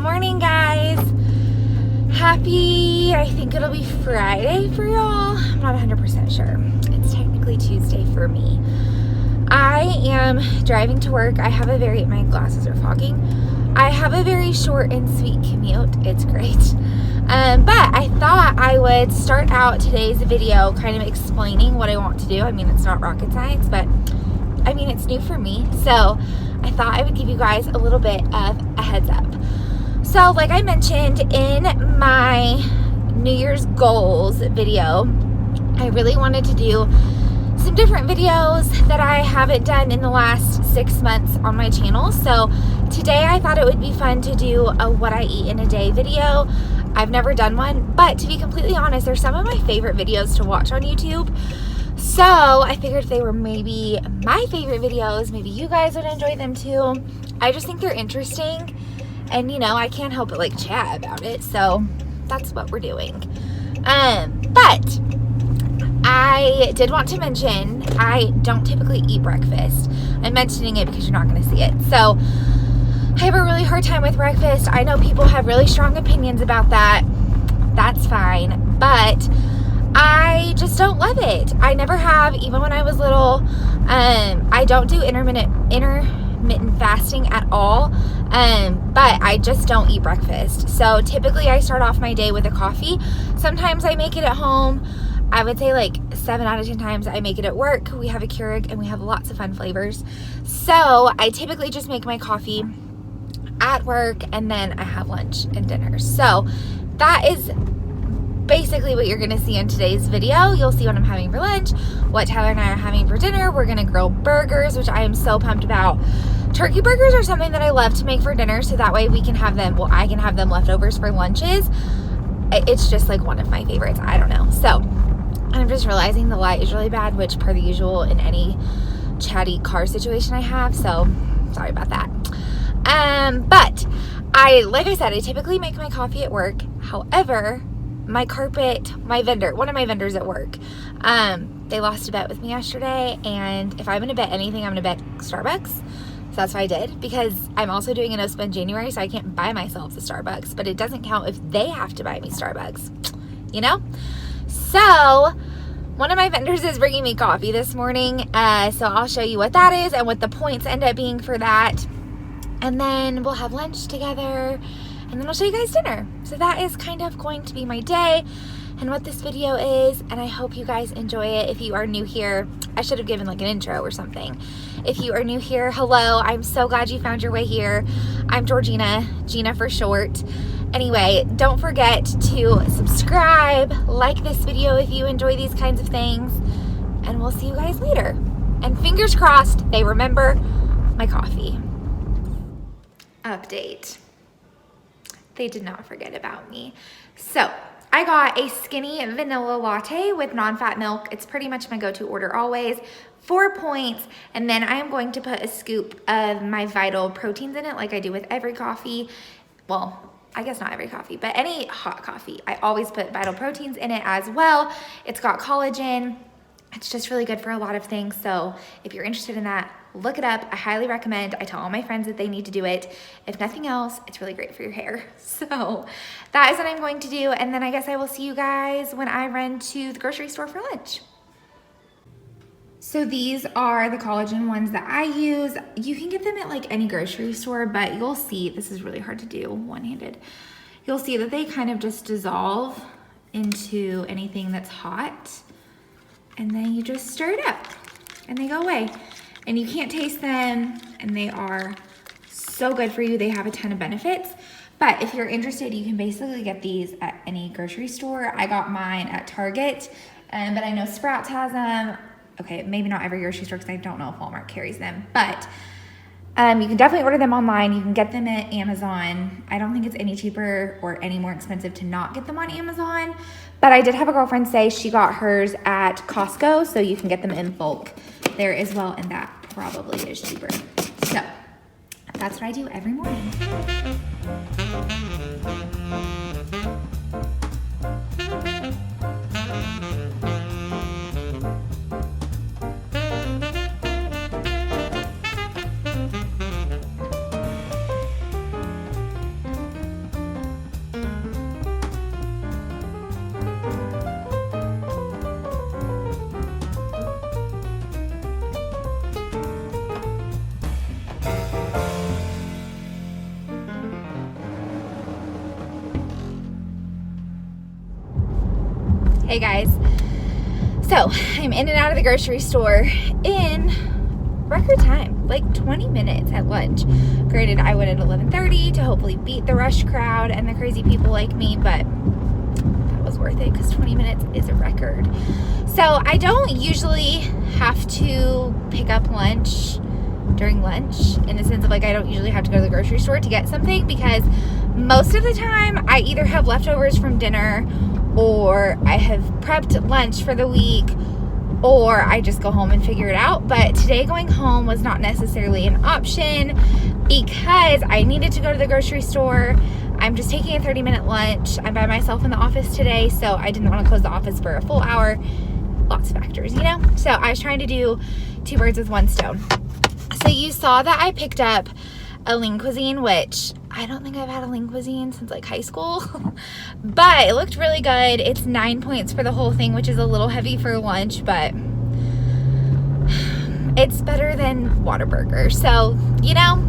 morning, guys. Happy, I think it'll be Friday for y'all. I'm not 100% sure. It's technically Tuesday for me. I am driving to work. My glasses are fogging. I have a very short and sweet commute. It's great. But I thought I would start out today's video kind of explaining what I want to do. I mean, it's not rocket science, but I mean, it's new for me. So I thought I would give you guys a little bit of a heads up. So like I mentioned in my New Year's goals video, I really wanted to do some different videos that I haven't done in the last 6 months on my channel. So today I thought it would be fun to do a what I eat in a day video. I've never done one, but to be completely honest, they're some of my favorite videos to watch on YouTube. So I figured if they were maybe my favorite videos, maybe you guys would enjoy them too. I just think they're interesting, and you know, I can't help but like chat about it. So that's what we're doing. But I did want to mention I don't typically eat breakfast. I'm mentioning it because you're not going to see it. So I have a really hard time with breakfast. I know people have really strong opinions about that. That's fine. But I just don't love it. I never have, even when I was little. I don't do intermittent fasting at all. But I just don't eat breakfast. So typically I start off my day with a coffee. Sometimes I make it at home. I would say like 7 out of 10 times I make it at work. We have a Keurig and we have lots of fun flavors. So I typically just make my coffee at work and then I have lunch and dinner. So that is basically what you're gonna see in today's video. You'll see what I'm having for lunch, what Tyler and I are having for dinner. We're gonna grill burgers, which I am so pumped about. Turkey burgers are something that I love to make for dinner, so that way we can have them, well, I can have them leftovers for lunches. It's just like one of my favorites. I don't know. So I'm just realizing the light is really bad, which per the usual in any chatty car situation I have, so sorry about that. But like I said, I typically make my coffee at work. However, one of my vendors at work, they lost a bet with me yesterday, and if I'm gonna bet anything, I'm gonna bet Starbucks. So that's what I did, because I'm also doing a no spend January, so I can't buy myself the Starbucks, but it doesn't count if they have to buy me Starbucks, you know? So one of my vendors is bringing me coffee this morning, so I'll show you what that is and what the points end up being for that, and then we'll have lunch together, and then I'll show you guys dinner. So that is kind of going to be my day and what this video is, and I hope you guys enjoy it. If you are new here, I should have given like an intro or something. If you are new here, hello, I'm so glad you found your way here. I'm Georgina, Gina for short. Anyway, don't forget to subscribe, like this video if you enjoy these kinds of things, and we'll see you guys later. And fingers crossed they remember my coffee. Update. They did not forget about me. So I got a skinny vanilla latte with non-fat milk. It's pretty much my go-to order always. 4 points, and then I am going to put a scoop of my Vital proteins in it like I do with every coffee. Well, I guess not every coffee, but any hot coffee. I always put Vital proteins in it as well. It's got collagen. It's just really good for a lot of things. So if you're interested in that, look it up. I highly recommend. I tell all my friends that they need to do it. If nothing else, it's really great for your hair. So that is what I'm going to do. And then I guess I will see you guys when I run to the grocery store for lunch. So these are the collagen ones that I use. You can get them at like any grocery store, but you'll see, this is really hard to do one-handed. You'll see that they kind of just dissolve into anything that's hot. And then you just stir it up and they go away. And you can't taste them, and they are so good for you. They have a ton of benefits. But if you're interested, you can basically get these at any grocery store. I got mine at Target, but I know Sprouts has them. Okay, maybe not every grocery store because I don't know if Walmart carries them, but you can definitely order them online. You can get them at Amazon. I don't think it's any cheaper or any more expensive to not get them on Amazon, but I did have a girlfriend say she got hers at Costco, so you can get them in bulk there as well, and that probably is cheaper. So that's what I do every morning. Hey guys, so I'm in and out of the grocery store in record time, like 20 minutes at lunch. Granted, I went at 11:30 to hopefully beat the rush crowd and the crazy people like me, but that was worth it because 20 minutes is a record. So I don't usually have to pick up lunch during lunch, in the sense of like I don't usually have to go to the grocery store to get something, because most of the time I either have leftovers from dinner, or I have prepped lunch for the week, or I just go home and figure it out. But today going home was not necessarily an option because I needed to go to the grocery store. I'm just taking a 30-minute lunch. I'm by myself in the office today, so I didn't want to close the office for a full hour. Lots of factors, you know? So I was trying to do two birds with one stone. So you saw that I picked up a lean cuisine, which I don't think I've had a lean cuisine since like high school, but it looked really good. It's 9 points for the whole thing, which is a little heavy for lunch, but it's better than Whataburger. So, you know,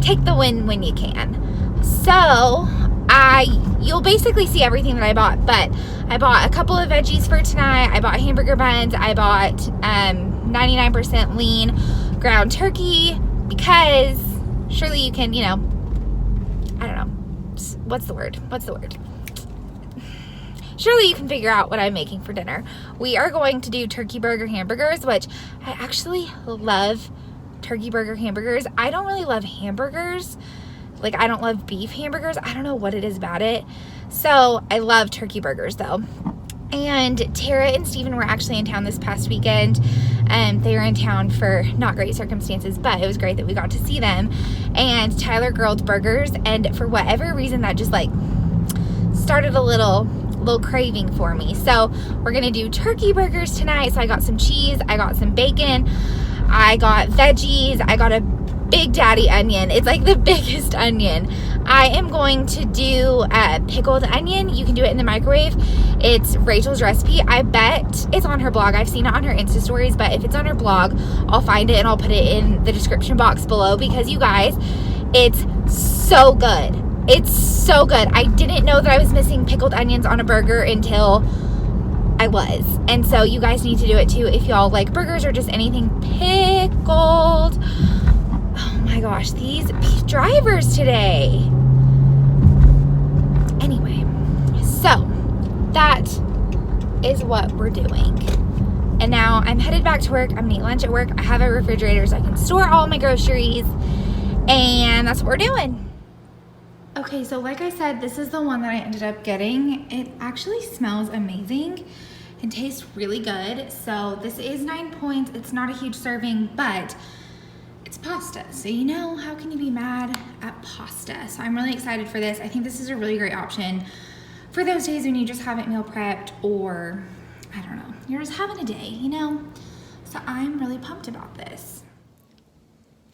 take the win when you can. So you'll basically see everything that I bought, but I bought a couple of veggies for tonight. I bought hamburger buns. I bought 99% lean ground turkey, because surely you can, you know, I don't know, what's the word? Surely you can figure out what I'm making for dinner. We are going to do turkey burger hamburgers, which I actually love turkey burger hamburgers. I don't really love hamburgers. Like, I don't love beef hamburgers. I don't know what it is about it. So I love turkey burgers though. And Tara and Steven were actually in town this past weekend. They were in town for not great circumstances, but it was great that we got to see them. And Tyler grilled burgers, and for whatever reason that just like started a little craving for me. So we're gonna do turkey burgers tonight. So I got some cheese, I got some bacon, I got veggies, I got a big daddy onion. It's like the biggest onion. I am going to do pickled onion. You can do it in the microwave. It's Rachel's recipe. I bet it's on her blog. I've seen it on her Insta stories, but if it's on her blog, I'll find it and I'll put it in the description box below, because you guys, it's so good. It's so good. I didn't know that I was missing pickled onions on a burger until I was. And so you guys need to do it too if y'all like burgers or just anything pickled. Oh my gosh, these drivers today. Anyway, so that is what we're doing. And now I'm headed back to work. I'm gonna eat lunch at work. I have a refrigerator so I can store all my groceries, and that's what we're doing. Okay, so like I said, this is the one that I ended up getting. It actually smells amazing and tastes really good. So this is 9 points. It's not a huge serving, but it's pasta, so you know, how can you be mad at pasta? So I'm really excited for this. I think this is a really great option for those days when you just haven't meal prepped, or I don't know, you're just having a day, you know? So I'm really pumped about this.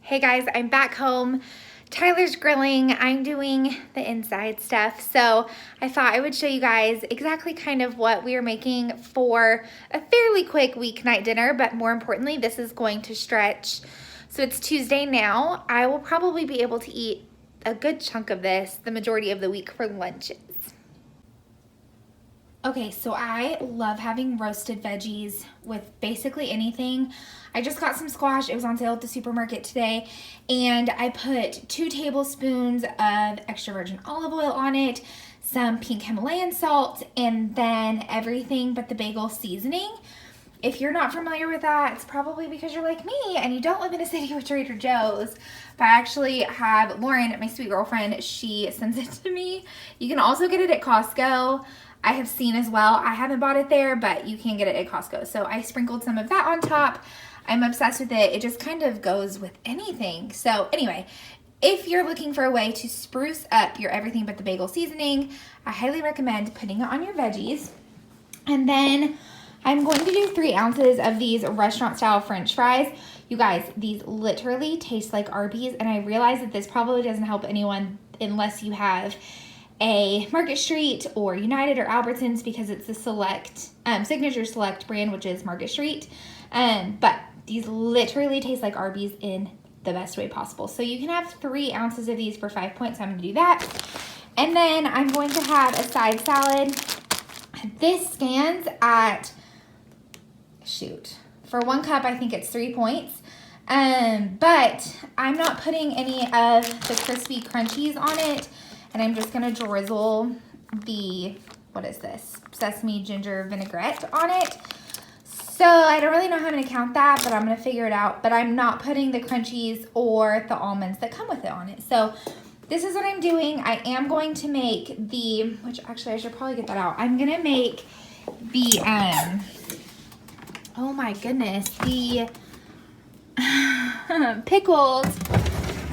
Hey guys, I'm back home. Tyler's grilling, I'm doing the inside stuff. So I thought I would show you guys exactly kind of what we are making for a fairly quick weeknight dinner, but more importantly, this is going to stretch. So it's Tuesday now. I will probably be able to eat a good chunk of this the majority of the week for lunches. Okay, so I love having roasted veggies with basically anything. I just got some squash. It was on sale at the supermarket today, and I put 2 tablespoons of extra virgin olive oil on it, some pink Himalayan salt, and then everything but the bagel seasoning. If you're not familiar with that, it's probably because you're like me and you don't live in a city with Trader Joe's. But I actually have Lauren, my sweet girlfriend, she sends it to me. You can also get it at Costco. I have seen as well. I haven't bought it there, but you can get it at Costco. So I sprinkled some of that on top. I'm obsessed with it. It just kind of goes with anything. So anyway, if you're looking for a way to spruce up your everything but the bagel seasoning, I highly recommend putting it on your veggies. And then I'm going to do 3 ounces of these restaurant-style French fries. You guys, these literally taste like Arby's, and I realize that this probably doesn't help anyone unless you have a Market Street or United or Albertsons, because it's the select, Signature Select brand, which is Market Street. But these literally taste like Arby's in the best way possible. So you can have 3 ounces of these for 5 points. I'm going to do that. And then I'm going to have a side salad. This stands at, shoot, for 1 cup, I think it's 3 points. But I'm not putting any of the crispy crunchies on it, and I'm just gonna drizzle the, what is this, sesame ginger vinaigrette on it. So I don't really know how I'm gonna count that, but I'm gonna figure it out. But I'm not putting the crunchies or the almonds that come with it on it. So this is what I'm doing. I am going to make the, which actually I should probably get that out. I'm gonna make the, oh my goodness, the pickled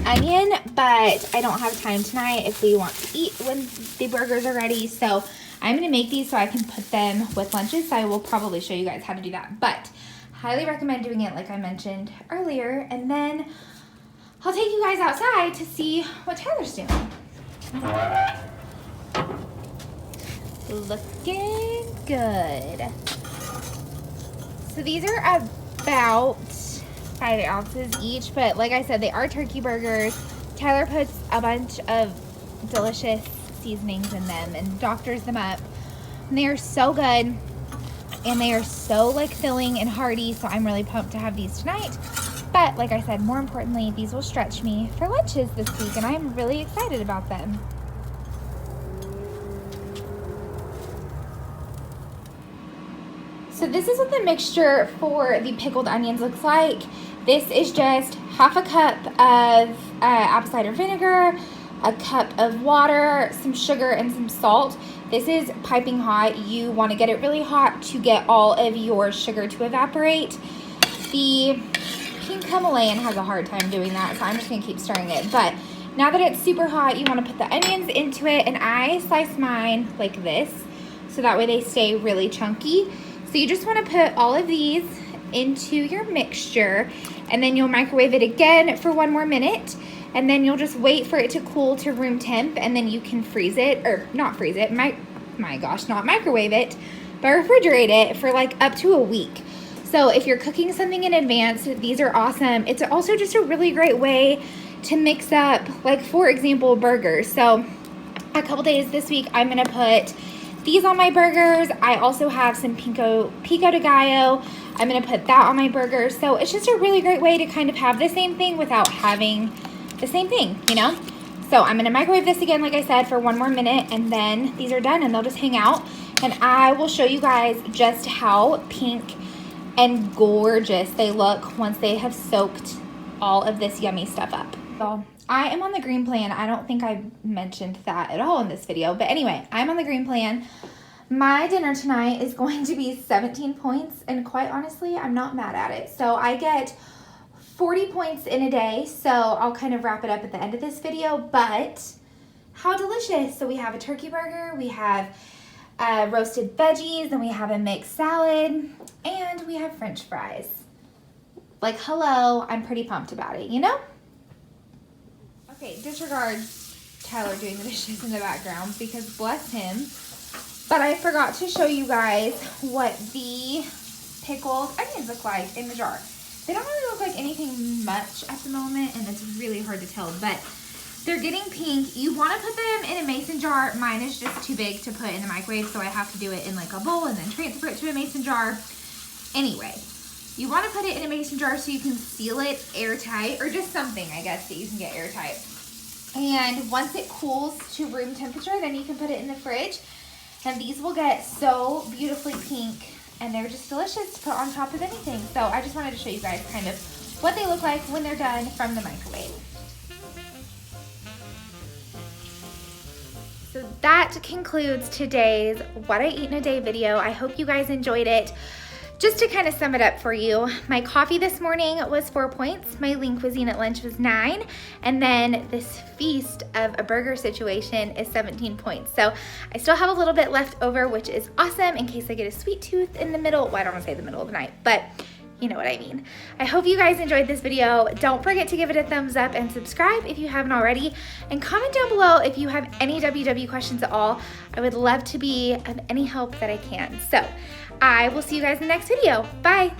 onion, but I don't have time tonight if we want to eat when the burgers are ready. So I'm gonna make these so I can put them with lunches. So I will probably show you guys how to do that, but highly recommend doing it like I mentioned earlier. And then I'll take you guys outside to see what Tyler's doing. Looking good. So these are about 5 ounces each, but like I said, they are turkey burgers. Tyler puts a bunch of delicious seasonings in them and doctors them up, and they are so good, and they are so like filling and hearty. So I'm really pumped to have these tonight. But like I said, more importantly, these will stretch me for lunches this week, and I'm really excited about them. So this is what the mixture for the pickled onions looks like. This is just half a cup of apple cider vinegar, a cup of water, some sugar, and some salt. This is piping hot. You want to get it really hot to get all of your sugar to evaporate. The pink Himalayan has a hard time doing that, so I'm just going to keep stirring it. But now that it's super hot, you want to put the onions into it, and I slice mine like this, so that way they stay really chunky. So you just want to put all of these into your mixture, and then you'll microwave it again for 1 more minute, and then you'll just wait for it to cool to room temp, and then you can freeze it, or not freeze it, not microwave it, but refrigerate it for like up to a week. So if you're cooking something in advance, these are awesome. It's also just a really great way to mix up, like for example, burgers. So a couple days this week, I'm gonna put these on my burgers. I also have some pico de gallo. I'm gonna put that on my burgers. So it's just a really great way to kind of have the same thing without having the same thing, you know? So I'm gonna microwave this again, like I said, for 1 more minute, and then these are done and they'll just hang out. And I will show you guys just how pink and gorgeous they look once they have soaked all of this yummy stuff up. So I am on the green plan. I don't think I mentioned that at all in this video, but anyway, I'm on the green plan. My dinner tonight is going to be 17 points, and quite honestly, I'm not mad at it. So I get 40 points in a day, so I'll kind of wrap it up at the end of this video, but how delicious. So we have a turkey burger, we have roasted veggies, and we have a mixed salad, and we have French fries. Like, hello, I'm pretty pumped about it, you know? Okay, disregard Tyler doing the dishes in the background because bless him. But I forgot to show you guys what the pickled onions look like in the jar. They don't really look like anything much at the moment, and it's really hard to tell, but they're getting pink. You want to put them in a mason jar. Mine is just too big to put in the microwave, so I have to do it in like a bowl and then transfer it to a mason jar. Anyway, you want to put it in a mason jar so you can seal it airtight, or just something, I guess, that you can get airtight. And once it cools to room temperature, then you can put it in the fridge. And these will get so beautifully pink, and they're just delicious to put on top of anything. So I just wanted to show you guys kind of what they look like when they're done from the microwave. So that concludes today's What I Eat in a Day video. I hope you guys enjoyed it. Just to kind of sum it up for you, my coffee this morning was 4 points, my lean cuisine at lunch was 9, and then this feast of a burger situation is 17 points. So I still have a little bit left over, which is awesome in case I get a sweet tooth in the middle. Well, I don't want to say the middle of the night, but you know what I mean. I hope you guys enjoyed this video. Don't forget to give it a thumbs up and subscribe if you haven't already, and comment down below if you have any WW questions at all. I would love to be of any help that I can. So I will see you guys in the next video. Bye.